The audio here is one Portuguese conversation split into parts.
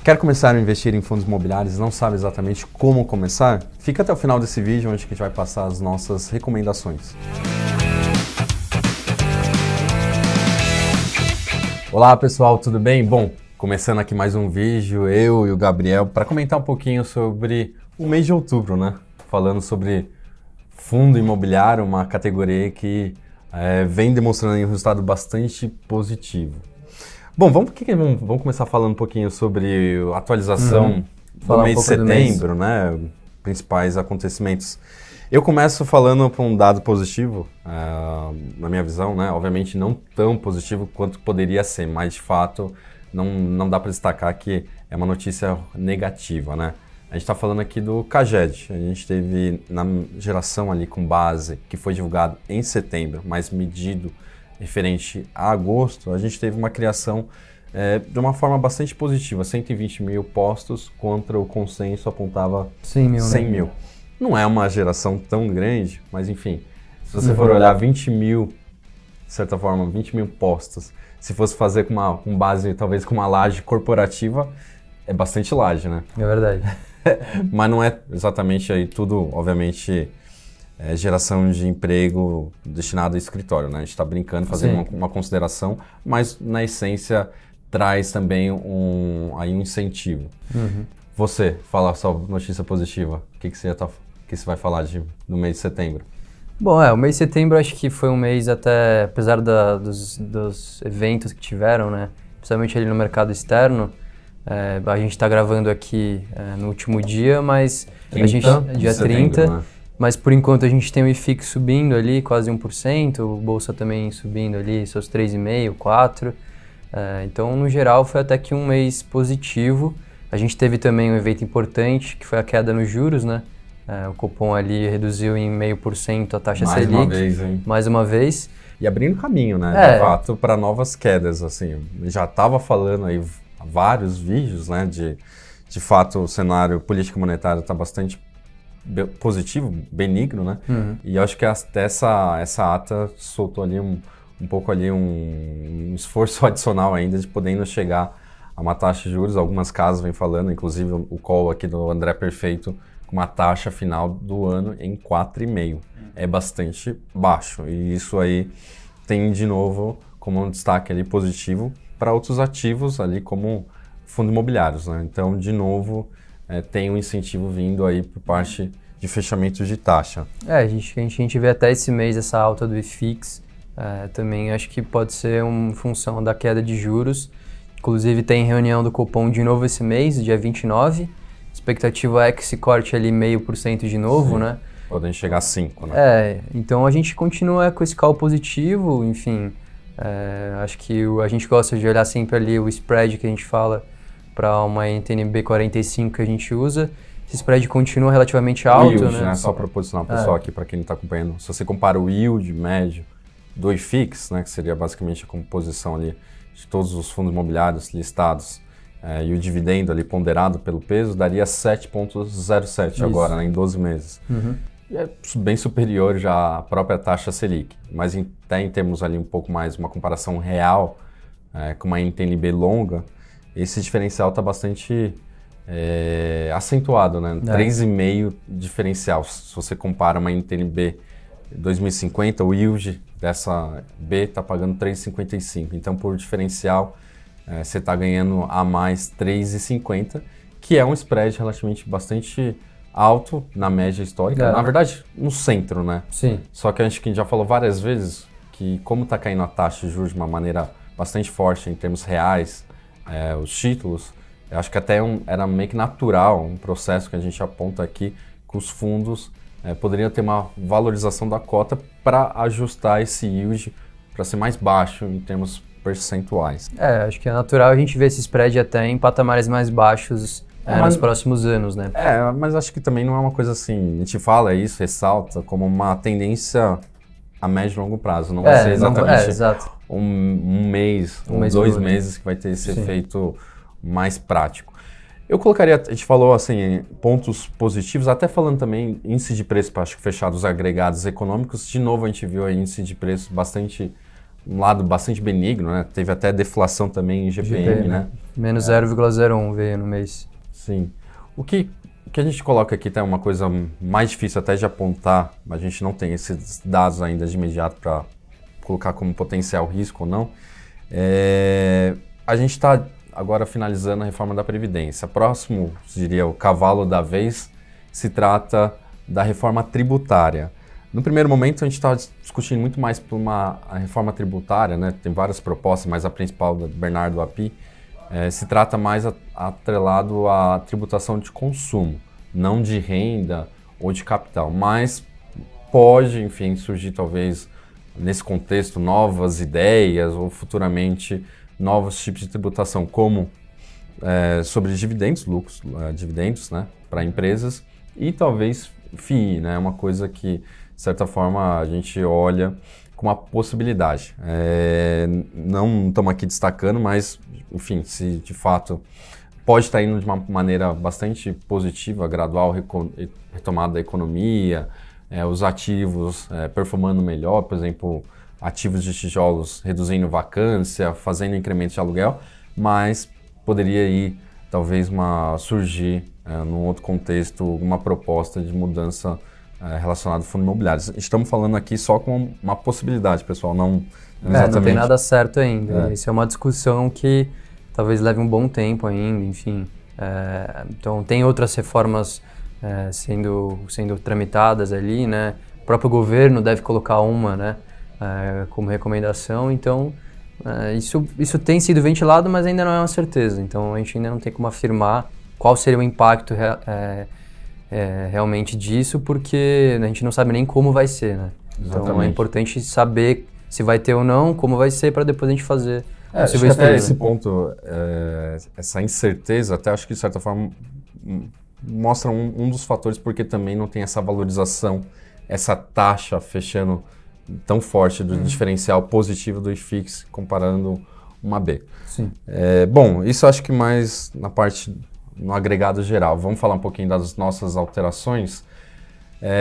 Quer começar a investir em fundos imobiliários e não sabe exatamente como começar? Fica até o final desse vídeo onde a gente vai passar as nossas recomendações. Olá pessoal, tudo bem? Bom, começando aqui mais um vídeo, eu e o Gabriel, para comentar um pouquinho sobre o mês de outubro, né? Falando sobre fundo imobiliário, uma categoria que vem demonstrando um resultado bastante positivo. Bom, vamos começar falando um pouquinho sobre a atualização do mês de setembro, né? Principais acontecimentos. Eu começo falando por um dado positivo, na minha visão, né? Obviamente não tão positivo quanto poderia ser, mas de fato não dá para destacar que é uma notícia negativa, né? A gente está falando aqui do CAGED. A gente teve na geração ali com base que foi divulgado em setembro, mas medido referente a agosto, a gente teve uma criação de uma forma bastante positiva, 120 mil postos contra o consenso apontava 100 mil. Não é uma geração tão grande, mas enfim, se você for olhar 20 mil, de certa forma, 20 mil postos, se fosse fazer com base, talvez com uma laje corporativa, é bastante laje, né? É verdade. Mas não é exatamente aí tudo, obviamente, geração de emprego destinado ao escritório, né? A gente está brincando, fazendo uma consideração, mas na essência traz também um incentivo. Você, fala só notícia positiva, o que você vai falar do mês de setembro? Bom, o mês de setembro acho que foi um mês até, apesar dos eventos que tiveram, né? Principalmente ali no mercado externo, a gente está gravando aqui no último dia, mas dia 30, né? Mas por enquanto a gente tem o IFIX subindo ali, quase 1%, o Bolsa também subindo ali, seus 3,5%, 4%. Então, no geral, foi até que um mês positivo. A gente teve também um evento importante, que foi a queda nos juros, né? O Copom ali reduziu em 0,5% a taxa Selic. Mais uma vez, hein? Mais uma vez. E abrindo caminho, né? De fato, para novas quedas, assim. Já estava falando aí vários vídeos, né? De fato, o cenário político monetário está bastante positivo, benigno, né? E eu acho que até essa ata soltou ali um pouco ali um esforço adicional ainda de podendo chegar a uma taxa de juros. Algumas casas vêm falando, inclusive o call aqui do André Perfeito, com uma taxa final do ano em 4,5%. É bastante baixo e isso aí tem de novo como um destaque ali positivo para outros ativos ali como fundos imobiliários, né? Então, de novo, tem um incentivo vindo aí por parte de fechamentos de taxa. A gente vê até esse mês essa alta do IFIX, também acho que pode ser uma função da queda de juros. Inclusive tem reunião do Copom de novo esse mês, dia 29. Expectativa é que se corte ali 0,5% de novo, né? Podem chegar a 5%, né? Então a gente continua com esse call positivo, enfim. Acho que a gente gosta de olhar sempre ali o spread que a gente fala para uma NTNB 45 que a gente usa. Esse spread continua relativamente alto, yield, né? Só para posicionar o pessoal aqui, para quem não está acompanhando. Se você compara o yield médio do IFIX, né, que seria basicamente a composição ali de todos os fundos imobiliários listados, e o dividendo ali ponderado pelo peso, daria 7,07 agora, né, em 12 meses. E é bem superior já à própria taxa Selic. Mas até em termos ali um pouco mais, uma comparação real, com uma NTNB longa, esse diferencial está bastante acentuado, né? 3,5 diferencial. Se você compara uma NTNB 2050, o yield dessa B está pagando 3,55. Então, por diferencial, você está ganhando a mais 3,50, que é um spread relativamente bastante alto na média histórica. Na verdade, no centro, né? Sim. Só que a gente já falou várias vezes que como está caindo a taxa de juros de uma maneira bastante forte em termos reais, os títulos, eu acho que até era meio que natural, um processo que a gente aponta aqui, que os fundos poderiam ter uma valorização da cota para ajustar esse yield para ser mais baixo em termos percentuais. Acho que é natural a gente ver esse spread até em patamares mais baixos nos próximos anos, né? Mas acho que também não é uma coisa assim, a gente fala isso, ressalta como uma tendência a médio e longo prazo, não vai ser exatamente um mês ou 2 meses que vai ter esse efeito mais prático. Eu colocaria, a gente falou assim, pontos positivos, até falando também índice de preço, acho que fechados agregados econômicos, de novo a gente viu aí índice de preço bastante um lado bastante benigno, né? Teve até deflação também em GPM, né? Menos 0,01 veio no mês. Sim. O que a gente coloca aqui tá uma coisa mais difícil até de apontar, a gente não tem esses dados ainda de imediato para colocar como potencial risco ou não. A gente está agora finalizando a reforma da Previdência. Próximo, diria, o cavalo da vez, se trata da reforma tributária. No primeiro momento, a gente está discutindo muito mais por a reforma tributária, né? Tem várias propostas, mas a principal do Bernardo Api se trata mais atrelado à tributação de consumo, não de renda ou de capital, mas pode, enfim, surgir talvez nesse contexto novas ideias ou futuramente novos tipos de tributação, como sobre dividendos, lucros, dividendos, né, para empresas e talvez FII, né, uma coisa que de certa forma a gente olha com uma possibilidade. Não estamos aqui destacando, mas enfim, se de fato pode estar indo de uma maneira bastante positiva, gradual, retomada da economia, os ativos performando melhor, por exemplo, ativos de tijolos reduzindo vacância, fazendo incremento de aluguel, mas poderia ir talvez surgir num outro contexto uma proposta de mudança relacionada ao fundo imobiliário. Estamos falando aqui só com uma possibilidade, pessoal, não exatamente. Não tem nada certo ainda. Isso é uma discussão que talvez leve um bom tempo ainda, enfim. Então, tem outras reformas sendo tramitadas ali, né? O próprio governo deve colocar uma, né, como recomendação. Então, isso tem sido ventilado, mas ainda não é uma certeza. Então, a gente ainda não tem como afirmar qual seria o impacto realmente disso, porque a gente não sabe nem como vai ser, né? Então, é importante saber se vai ter ou não, como vai ser, para depois a gente fazer. Acho que até esse ponto, essa incerteza, até acho que de certa forma mostra um dos fatores porque também não tem essa valorização, essa taxa fechando tão forte do diferencial positivo do IFIX comparando uma B. Sim. Bom, isso acho que mais no agregado geral. Vamos falar um pouquinho das nossas alterações.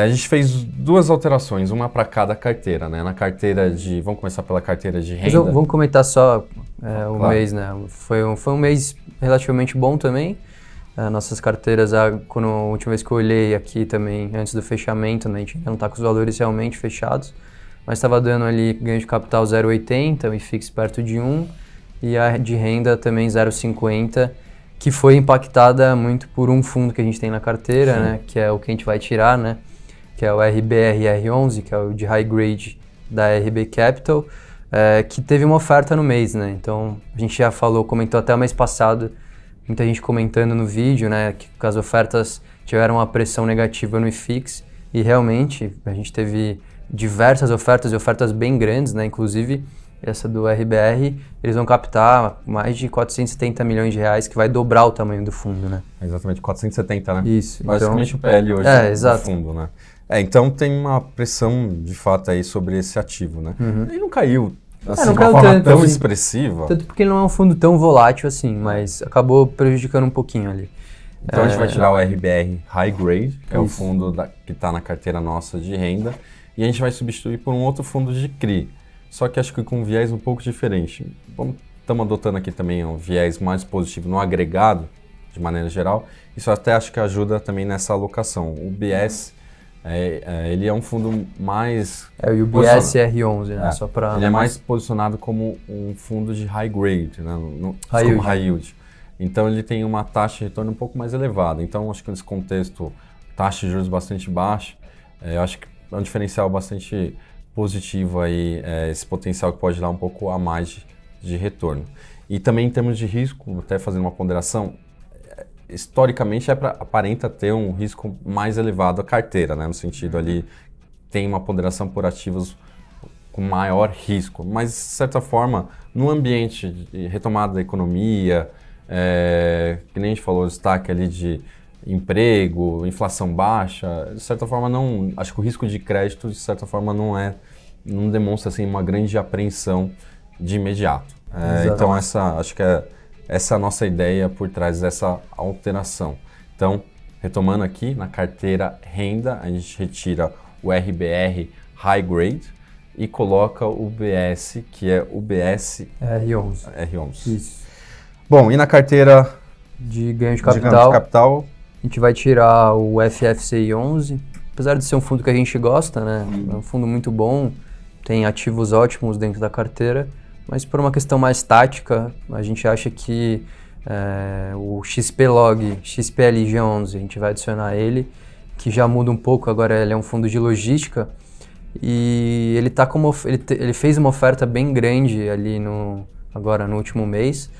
A gente fez 2 alterações, uma para cada carteira, né? Na carteira vamos começar pela carteira de renda. Vamos comentar só o mês, né? Foi um mês relativamente bom também. Nossas carteiras, a última vez que eu olhei aqui também, antes do fechamento, né? A gente ainda não está com os valores realmente fechados, mas estava dando ali ganho de capital 0,80, o IFIX perto de 1, e a de renda também 0,50, que foi impactada muito por um fundo que a gente tem na carteira, né, que é o que a gente vai tirar, né, que é o RBRR11, que é o de high grade da RB Capital, que teve uma oferta no mês, né, então a gente já comentou até o mês passado, muita gente comentando no vídeo, né, que as ofertas tiveram uma pressão negativa no IFIX, e realmente a gente teve diversas ofertas e ofertas bem grandes, né, inclusive essa do RBR, eles vão captar mais de 470 milhões de reais, que vai dobrar o tamanho do fundo, né? Exatamente, 470, né? Isso. Basicamente então, o PL hoje do fundo, né? Então tem uma pressão, de fato, aí sobre esse ativo, né? Ele não caiu assim, não de uma caiu forma tanto, tão assim, expressiva. Tanto porque ele não é um fundo tão volátil assim, mas acabou prejudicando um pouquinho ali. Então a gente vai tirar o RBR High Grade, que é o fundo que está na carteira nossa de renda, e a gente vai substituir por um outro fundo de CRI. Só que acho que com um viés um pouco diferente. Estamos adotando aqui também um viés mais positivo no agregado, de maneira geral. Isso até acho que ajuda também nessa alocação. O BS, ele é um fundo mais... E o BSR11, né? Só para... Ele é mais posicionado como um fundo de high grade, né? High yield. Então ele tem uma taxa de retorno um pouco mais elevada. Então acho que nesse contexto, taxa de juros bastante baixa, eu acho que é um diferencial bastante positivo aí, esse potencial que pode dar um pouco a mais de retorno. E também em termos de risco, até fazendo uma ponderação, historicamente aparenta ter um risco mais elevado a carteira, né? No sentido ali, tem uma ponderação por ativos com maior risco, mas de certa forma, no ambiente de retomada da economia, que nem a gente falou, destaque ali de emprego, inflação baixa, de certa forma acho que o risco de crédito de certa forma não demonstra assim uma grande apreensão de imediato. Então acho que essa é a nossa ideia por trás dessa alteração. Então, retomando aqui, na carteira renda, a gente retira o RBR High Grade, e coloca o BS, que é o BS R11. R11. Isso. Bom, e na carteira De ganho de de ganho de capital, capital? a gente vai tirar o FFCI 11, apesar de ser um fundo que a gente gosta, né? É um fundo muito bom, tem ativos ótimos dentro da carteira, mas por uma questão mais tática, a gente acha que o XPlog, XPLG11, a gente vai adicionar ele, que já muda um pouco, agora ele é um fundo de logística, e ele fez uma oferta bem grande ali agora no último mês,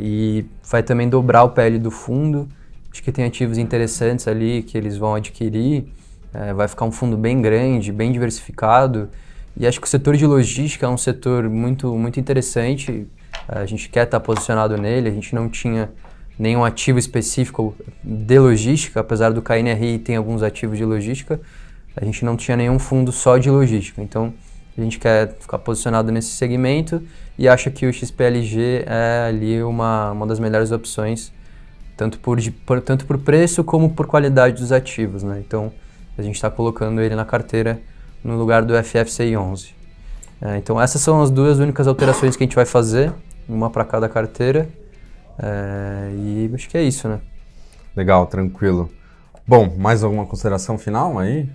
e vai também dobrar o PL do fundo. Acho que tem ativos interessantes ali que eles vão adquirir, vai ficar um fundo bem grande, bem diversificado, e acho que o setor de logística é um setor muito, muito interessante. A gente quer estar posicionado nele, a gente não tinha nenhum ativo específico de logística, apesar do KNRI ter alguns ativos de logística, a gente não tinha nenhum fundo só de logística. Então, a gente quer ficar posicionado nesse segmento e acha que o XPLG é ali uma das melhores opções, tanto por preço como por qualidade dos ativos, né? Então, a gente está colocando ele na carteira no lugar do FFCI 11. Então, essas são as duas únicas alterações que a gente vai fazer, uma para cada carteira, e acho que é isso, né? Legal, tranquilo. Bom, mais alguma consideração final aí?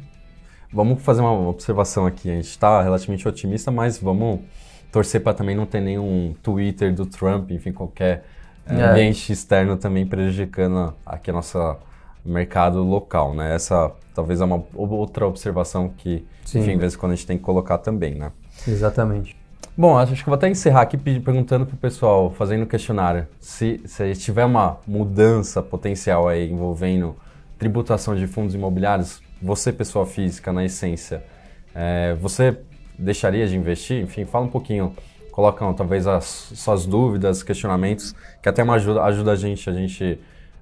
Vamos fazer uma observação aqui. A gente está relativamente otimista, mas vamos torcer para também não ter nenhum Twitter do Trump, enfim, qualquer ambiente externo também prejudicando aqui nosso mercado local, né? Essa talvez é uma outra observação que, Sim. enfim, de vez em quando a gente tem que colocar também, né? Exatamente. Bom, acho que eu vou até encerrar aqui perguntando para o pessoal, fazendo um questionário, se tiver uma mudança potencial aí envolvendo tributação de fundos imobiliários, você, pessoa física, na essência, você deixaria de investir? Enfim, fala um pouquinho, coloca talvez suas dúvidas, questionamentos, que até ajuda a gente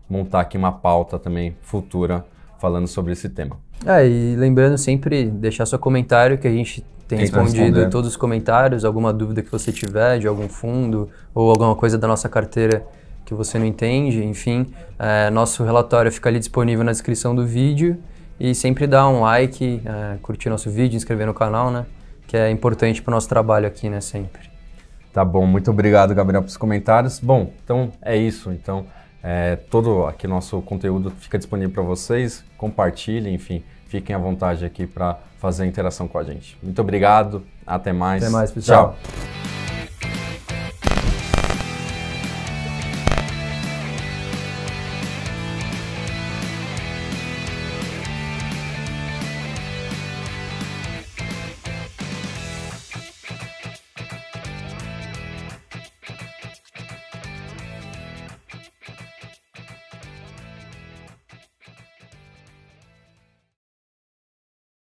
montar aqui uma pauta também futura falando sobre esse tema. E lembrando sempre, deixar seu comentário, que a gente tem respondido todos os comentários, alguma dúvida que você tiver de algum fundo ou alguma coisa da nossa carteira que você não entende, enfim, nosso relatório fica ali disponível na descrição do vídeo e sempre dá um like, curtir nosso vídeo, inscrever no canal, né, que é importante para o nosso trabalho aqui, né, sempre. Tá bom, muito obrigado, Gabriel, pelos comentários. Bom, então é isso, então todo aqui nosso conteúdo fica disponível para vocês, compartilhem, enfim, fiquem à vontade aqui para fazer a interação com a gente. Muito obrigado, até mais. Até mais, pessoal. Tchau.